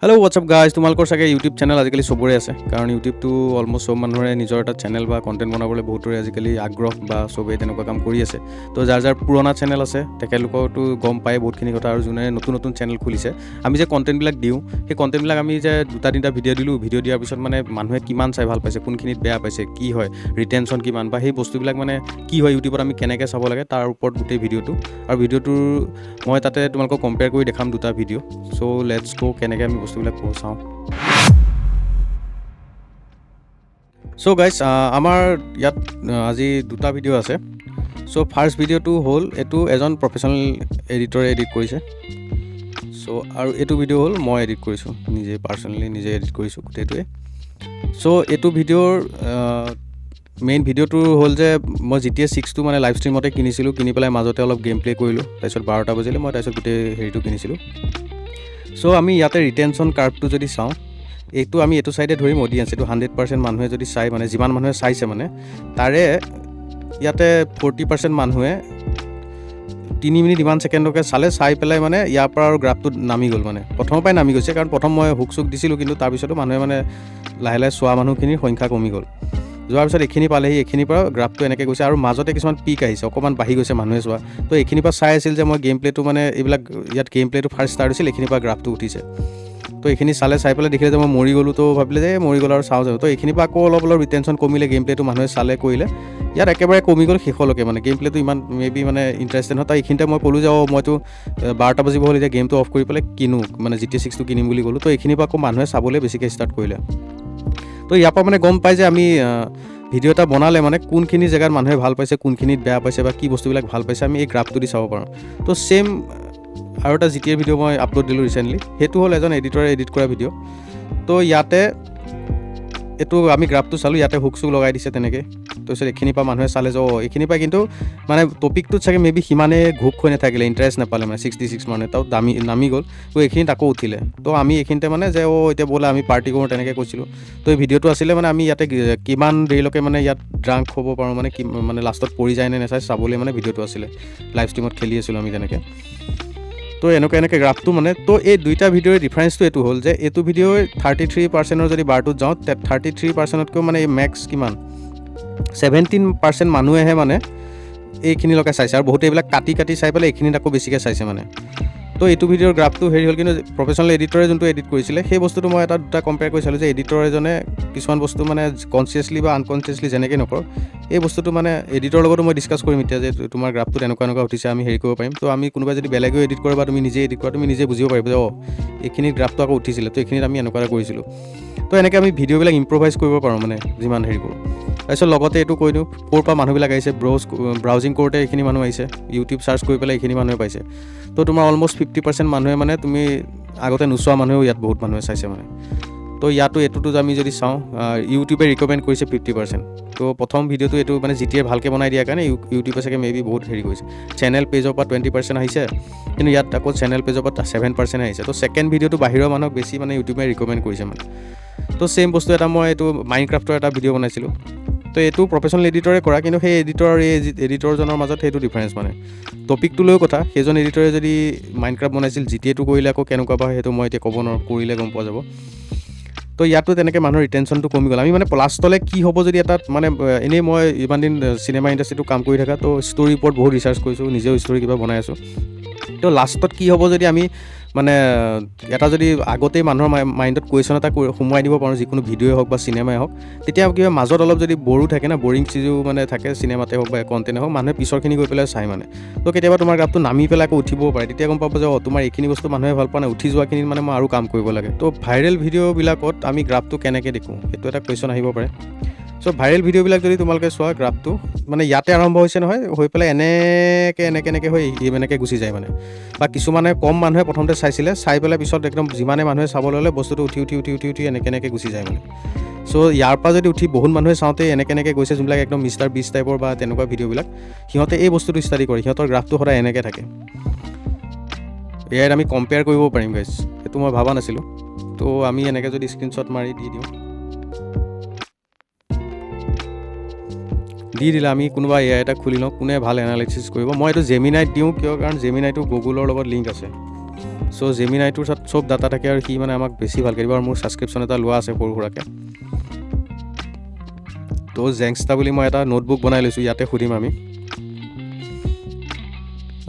Hello' WhatsApp guys, তোমালোকৰ চাগে YouTube channel আজিকালি চবৰে আছে, কাৰণ ইউটিউবটো অলমষ্ট চব মানুহৰে নিজৰ এটা চেনেল বা কণ্টেণ্ট বনাবলৈ বহুতৰে আজিকালি আগ্ৰহ বা চবেই তেনেকুৱা কাম কৰি আছে। তো যাৰ যাৰ পুৰণা চেনেল আছে তেখেতলোকৰতো গম পায় বহুতখিনি কথা, আৰু যোনে নতুন নতুন চেনেল খুলিছে, আমি যে কণ্টেণ্টবিলাক দিওঁ, সেই কণ্টেণ্টবিলাক আমি যে দুটা তিনিটা ভিডিঅ' দিলোঁ, ভিডিঅ' দিয়াৰ পিছত মানে মানুহে কিমান চাই ভাল পাইছে, কোনখিনিত বেয়া পাইছে, কি হয়, ৰিটেনশ্যন কিমান, বা সেই বস্তুবিলাক মানে কি হয় ইউটিউবত আমি কেনেকৈ চাব লাগে তাৰ ওপৰত গোটেই ভিডিঅ'টো। আৰু ভিডিঅ'টোৰ মই তাতে তোমালোকক কম্পেয়াৰ কৰি দেখাম দুটা ভিডিঅ'। চ' লেটছ গ' কেনেকৈ আমি বস্তুবিলাক চাওঁ। চ' গাইজ, আমাৰ ইয়াত আজি দুটা ভিডিঅ' আছে। চ' ফাৰ্ষ্ট ভিডিঅ'টো হ'ল, এইটো এজন প্ৰফেচনেল এডিটৰে এডিট কৰিছে। চ' আৰু এইটো ভিডিঅ' হ'ল মই এডিট কৰিছোঁ, পাৰ্চনেলি নিজে এডিট কৰিছোঁ গোটেইটোৱে। চ' এইটো ভিডিঅ'ৰ মেইন ভিডিঅ'টো হ'ল যে মই GTA 6টো মানে লাইভ ষ্ট্ৰীমতে কিনিছিলোঁ, কিনি পেলাই মাজতে অলপ গেম প্লে' কৰিলোঁ, তাৰপিছত 12টা বাজিলে মই তাৰপিছত গোটেই হেৰিটো কিনিছিলোঁ। চ' আমি ইয়াতে ৰিটেনশ্যন কাৰ্ভটো যদি চাওঁ, এইটো আমি এইটো ছাইডে ধৰিম অডিয়েঞ্চ, এইটো 100% মানুহে যদি চাই, মানে যিমান মানুহে চাইছে মানে তাৰে ইয়াতে 40% মানুহে 3 মিনিট ইমান ছেকেণ্ডকে চাই পেলাই মানে ইয়াৰ পৰা আৰু গ্ৰাফটো নামি গ'ল, মানে প্ৰথমৰ পৰাই নামি গৈছে, কাৰণ প্ৰথম মই হুক চুক দিছিলোঁ, কিন্তু তাৰপিছতো মানুহে মানে লাহে লাহে চোৱা মানুহখিনিৰ সংখ্যা কমি গ'ল। যোৱাৰ পিছত এইখিনি পালেহি, এইখিনিৰ পৰা গ্ৰাফটো এনেকৈ গৈছে, আৰু মাজতে কিছুমান পিক আহিছে, অকণমান বাঢ়ি গৈছে মানুহে চোৱা। তো এইখিনিৰ পৰা চাই আছিল যে মই গেম প্লে'টো মানে এইবিলাক ইয়াত গেম প্লে'টো ফাৰ্ষ্ট ষ্টাৰ্ট হৈছিল, এইখিনিৰ পৰা গ্ৰাফটো উঠিছে। তো এইখিনি চাই পেলাই দেখিলে যে মই মৰি গ'লোঁ, তো ভাবিলে যে মৰি গ'ল আৰু চাওঁ যাব। তো এইখিনিৰ পৰা আকৌ অলপ ৰিটেনশ্যন কমিলে, গেম প্লে'টো মানুহে চালে কৰিলে, ইয়াত একেবাৰে কমি গ'ল শেষলৈকে, মানে গেম প্লে'টো ইমান মেবি মানে ইণ্টাৰেষ্টেড নহয়। তো এইখিনিতে মই ক'লোঁ যে মইতো 12টা বাজিব হ'ল, এতিয়া গেমটো অফ কৰি পেলাই কিনো, মানে GTA 6টো কিনিম বুলি ক'লোঁ। তো এইখিনিৰ পৰা আকৌ মানুহে চাবলৈ বেছিকৈ ষ্টাৰ্ট কৰিলে। তো ইয়াৰ পৰা মানে গম পাই যে আমি ভিডিঅ' এটা বনালে মানে কোনখিনি জেগাত মানুহে ভাল পাইছে, কোনখিনিত বেয়া পাইছে, বা কি বস্তুবিলাক ভাল পাইছে, আমি এই গ্ৰাফটো দি চাব পাৰোঁ। তো ছেইম আৰু এটা GTA ভিডিঅ' মই আপলোড দিলোঁ ৰিচেণ্টলি, সেইটো হ'ল এজন এডিটৰে এডিট কৰা ভিডিঅ'। তো ইয়াতে এইটো আমি গ্ৰাফটো চালোঁ, ইয়াতে হুক চুক লগাই দিছে তেনেকৈ। তাৰপিছত এইখিনিৰ পৰা মানুহে চালে যে এইখিনিৰ পৰা কিন্তু মানে টপিকটোত চাগে মেবি সিমানে ঘোক হৈ নাথাকিলে, ইণ্টাৰেষ্ট নাপালে, মানে 66 মানুহে তাত নামি গ'ল। তো এইখিনিত আকৌ উঠিলে। তো আমি এইখিনিতে মানে যে এতিয়া ব'লা আমি পাৰ্টি কৰোঁ, তেনেকৈ কৈছিলোঁ। তো এই ভিডিঅ'টো আছিলে মানে আমি ইয়াতে কিমান দেৰিলৈকে মানে ইয়াত ড্ৰাংক হ'ব পাৰোঁ, মানে লাষ্টত পৰি যায় নে নাচাই চাবলৈ মানে ভিডিঅ'টো আছিলে। লাইভ ষ্ট্ৰীমত খেলি আছিলোঁ আমি তেনেকৈ। তো এনেকৈ গ্ৰাফটো মানে, তো এই দুইটা ভিডিঅ'ৰ ডিফাৰেঞ্চটো এইটো হ'ল যে এইটো ভিডিঅ'ৰ 33%ৰ যদি বাৰটোত যাওঁ, 33%তকৈ মানে মেক্স কিমান 17% মানুহেহে মানে এইখিনিলৈকে চাইছে, আৰু বহুতে এইবিলাক কাটি চাই পেলাই এইখিনিত আকৌ বেছিকৈ চাইছে মানে। তো এইটো ভিডিঅ'ৰ গ্ৰাফটো হেৰি হ'ল, কিন্তু প্ৰফেচনেল এডিটৰে যোনটো এডিট কৰিছিলে সেই বস্তুটো মই দুটা কম্পেয়াৰ কৰি চালোঁ যে এডিটৰ এজনে কিছুমান বস্তু মানে কনচিয়াছলি বা আনকনচিয়াছলি যেনেকৈ নকৰক, এই বস্তুটো মানে এডিটৰ লগতো মই ডিছকাছ কৰিম এতিয়া যে তোমাৰ গ্ৰাফটোত এনেকুৱা উঠিছে, আমি হেৰি কৰিব পাৰিম। তো আমি কোনোবাই যদি বেলেগেও এডিট কৰে বা তুমি নিজে এডিট কৰা, তুমি নিজে বুজিব পাৰিবা যে এইখিনিত গ্ৰাফটো আকৌ উঠিছিলে, তো এইখিনিত আমি এনেকুৱা এটা কৰিছিলোঁ। তো এনেকৈ আমি ভিডিঅ'বিলাক ইম্প্ৰভাইজ কৰিব পাৰোঁ, মানে যিমান হেৰি কৰোঁ। তাৰপিছত লগতে এইটো কৈ দিওঁ, ক'ৰ পৰা মানুহবিলাক আহিছে, ব্ৰাউজিং কৰোঁতে এইখিনি মানুহ আহিছে, ইউটিউব চাৰ্চ কৰি পেলাই এইখিনি মানুহে পাইছে। তো তোমাৰ অলমষ্ট 50% মানুহে মানে তুমি আগতে নোচোৱা মানুহেও ইয়াত বহুত মানুহে চাইছে মানে। তো এইটোতো আমি যদি চাওঁ, ইউটিউবে ৰিকমেণ্ড কৰিছে 50%। তো প্ৰথম ভিডিঅ'টো এইটো মানে যেতিয়াই ভালকৈ বনাই দিয়াৰ কাৰণে ইউটিউবে চাগে মেবি বহুত হেৰি কৰিছে। চেনেল পেজৰ পৰা 20% আহিছে, কিন্তু ইয়াত আকৌ চেনেল পেজৰ পৰা 7% আহিছে। তো ছেকেণ্ড ভিডিঅ'টো বাহিৰৰ মানুহক বেছি মানে ইউটিউবে ৰিকমেণ্ড কৰিছে মানে। তো ছেইম বস্তু এটা মই এইটো মাইনক্ৰাফ্টৰ এটা ভিডিঅ' বনাইছিলোঁ। তো এইটো প্ৰফেচনেল এডিটৰে কৰা, কিন্তু সেই এডিটৰজনৰ মাজত সেইটো ডিফাৰেঞ্চ মানে টপিকটো লৈও কথা। সেইজন এডিটৰে যদি মাইনক্ৰাফ্ট বনাইছিল, GTAটো কৰিলে আকৌ কেনেকুৱা বা সেইটো মই এতিয়া ক'ব নোৱাৰোঁ, কৰিলে গম পোৱা যাব। তো ইয়াতো তেনেকৈ মানুহৰ ৰিটেনশ্যনটো কমি গ'ল। আমি মানে লাষ্টলৈ কি হ'ব যদি এটাত মানে এনেই মই ইমান দিন চিনেমা ইণ্ডাষ্ট্ৰিটো কাম কৰি থকা, তো ষ্টৰীৰ ওপৰত বহুত ৰিচাৰ্চ কৰিছোঁ, নিজেও ষ্টৰী কিবা বনাই আছোঁ। তো লাষ্টত কি হ'ব যদি আমি মানে এটা যদি আগতেই মানুহৰ মাইণ্ডত কুৱেশ্যন এটা সোমোৱাই দিব পাৰোঁ, যিকোনো ভিডিঅ'ই হওক বা চিনেমাই হওক, তেতিয়া কিবা মাজত অলপ যদি বৰো থাকে না, বৰিং চিজো মানে থাকে চিনেমাতে হওক বা কণ্টেণ্টে হওক, মানুহে পিছৰখিনি গৈ পেলাই চাই মানে। তো কেতিয়াবা তোমাৰ গ্ৰাফটো নামি পেলাই আকৌ উঠিবও পাৰে, তেতিয়া গম পাব যে তোমাৰ এইখিনি বস্তু মানুহে ভাল পোৱা নাই, উঠি যোৱাখিনিত মানে মই আৰু কাম কৰিব লাগে। তো ভাইৰেল ভিডিঅ'বিলাকত আমি গ্ৰাফটো কেনেকৈ দেখোঁ, সেইটো এটা কুৱেশ্যন আহিব পাৰে। চ' ভাইৰেল ভিডিঅ'বিলাক যদি তোমালোকে চোৱা, গ্ৰাফটো মানে ইয়াতে আৰম্ভ হৈছে নহয়, হৈ পেলাই এনেকৈ হৈ এনেকৈ গুচি যায় মানে। বা কিছুমানে কম মানুহে প্ৰথমতে চাই পেলাই পিছত একদম যিমানে মানুহে চাবলৈ হ'লে বস্তুটো উঠি এনেকৈ গুচি যায় মানে। চ' ইয়াৰ পৰা যদি উঠি বহুত মানুহে চাওঁতে এনেকৈ গৈছে, যোনবিলাক একদম মিষ্টাৰ বিষ্ট টাইপৰ বা তেনেকুৱা ভিডিঅ'বিলাক, সিহঁতে এই বস্তুটো ষ্টাডি কৰে, সিহঁতৰ গ্ৰাফটো সদায় এনেকৈ থাকে। ইয়াত আমি কম্পেয়াৰ কৰিব পাৰিম গাইজ, সেইটো মই ভবা নাছিলোঁ। তো আমি এনেকৈ যদি স্ক্ৰীনশ্বট মাৰি দি দিলে আমি কোনোবা AI এটা খুলি লওঁ, কোনে ভাল এনালাইচিছ কৰিব। মই এইটো জেমিনাইত দিওঁ, কিয় কাৰণ জেমিনাইটো গুগলৰ লগত লিংক আছে। চ' জেমিনাইটোৰ তাত চব ডাটা থাকে আৰু সি মানে আমাক বেছি ভালকৈ দিব আৰু মোৰ ছাবস্ক্ৰিপশ্যন এটা লোৱা আছে সৰু সুৰাকৈ। তো জেংষ্টা বুলি মই এটা নোটবুক বনাই লৈছোঁ, ইয়াতে সুধিম আমি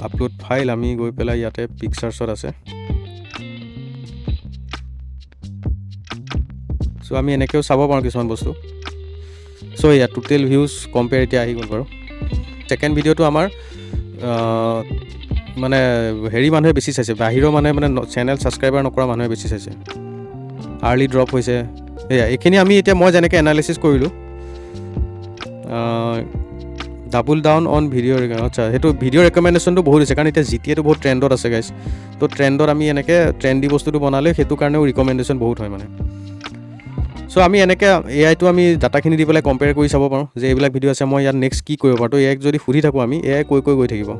আপলোড ফাইল, আমি গৈ পেলাই ইয়াতে পিকচাৰ্ছত আছে। চ' আমি এনেকৈও চাব পাৰোঁ কিছুমান বস্তু। চ' এয়া টোটেল ভিউজ কম্পেয়াৰ এতিয়া আহি গ'ল বাৰু। ছেকেণ্ড ভিডিঅ'টো আমাৰ মানে হেৰি মানুহে বেছি চাইছে, বাহিৰৰ মানুহে মানে চেনেল ছাবস্ক্ৰাইবাৰ নকৰা মানুহে বেছি চাইছে। আৰ্লি ড্ৰপ হৈছে এয়া, এইখিনি আমি এতিয়া মই যেনেকৈ এনালাইচিছ কৰিলোঁ। ডাবল ডাউন অন ভিডিঅ' আচ্ছা, সেইটো ভিডিঅ' ৰেকমেণ্ডেশ্যনটো বহুত হৈছে, কাৰণ এতিয়া জিটিএটো বহুত ট্ৰেণ্ডত আছে গাইজ। তো ট্ৰেণ্ডত আমি এনেকৈ ট্ৰেণ্ডি বস্তুটো বনালে সেইটো কাৰণেও ৰিকমেণ্ডেশ্যন বহুত হয় মানে। চ' আমি এনেকৈ এআইটো আমি ডাটাখিনি দি পেলাই কম্পেয়াৰ কৰি চাব পাৰোঁ যে এইবিলাক ভিডিঅ' আছে, মই ইয়াত নেক্সট কি কৰিব পাৰোঁ। তো এআইক যদি সুধি থাকোঁ আমি, এআই কৈ গৈ থাকিব।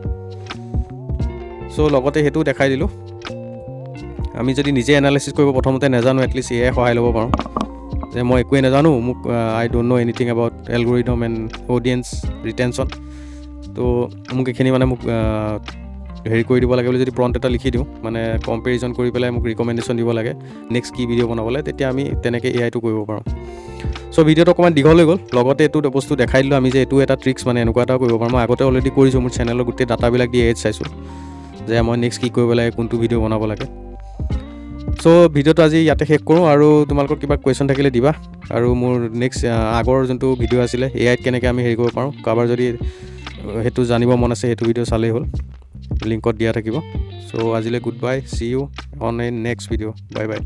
চ' লগতে সেইটোও দেখাই দিলোঁ। আমি যদি নিজে এনালাইচিছ কৰিব প্ৰথমতে নাজানো, এটলিষ্ট এআই সহায় ল'ব পাৰোঁ যে মই একোৱেই নাজানো, মোক I don't know' anything about algorithm and audience retention. তো মোক এইখিনি মানে মোক হেৰি কৰি দিব লাগে বুলি যদি প্ৰম্পট এটা লিখি দিওঁ, মানে কম্পেৰিজন কৰি পেলাই মোক ৰিকমেণ্ডেশ্যন দিব লাগে নেক্সট কি ভিডিঅ' বনাবলৈ, তেতিয়া আমি তেনেকৈ এআইটো কৰিব পাৰোঁ। চ' ভিডিঅ'টো অকণমান দীঘল হৈ গ'ল, লগতে এইটো বস্তু দেখাই দিলোঁ আমি যে এইটো এটা ট্ৰিক্স, মানে এনেকুৱা এটাও কৰিব পাৰোঁ। মই আগতে অলৰেডি কৰিছোঁ, মোৰ চেনেলৰ গোটেই ডাটাবিলাক দি এআইত চাইছোঁ যে মই নেক্সট কি কৰিব লাগে, কোনটো ভিডিঅ' বনাব লাগে। চ' ভিডিঅ'টো আজি ইয়াতে শেষ কৰোঁ, আৰু তোমালোকৰ কিবা কুৱেশ্যন থাকিলে দিবা। আৰু মোৰ নেক্সট আগৰ যোনটো ভিডিঅ' আছিলে এআইত কেনেকৈ আমি হেৰি কৰিব পাৰোঁ, কাৰোবাৰ যদি সেইটো জানিব মন আছে সেইটো ভিডিঅ' চালেই হ'ল, লিংকত দিয়া থাকিব। চ' আজিলৈ good bye, see you on a next video', bye by.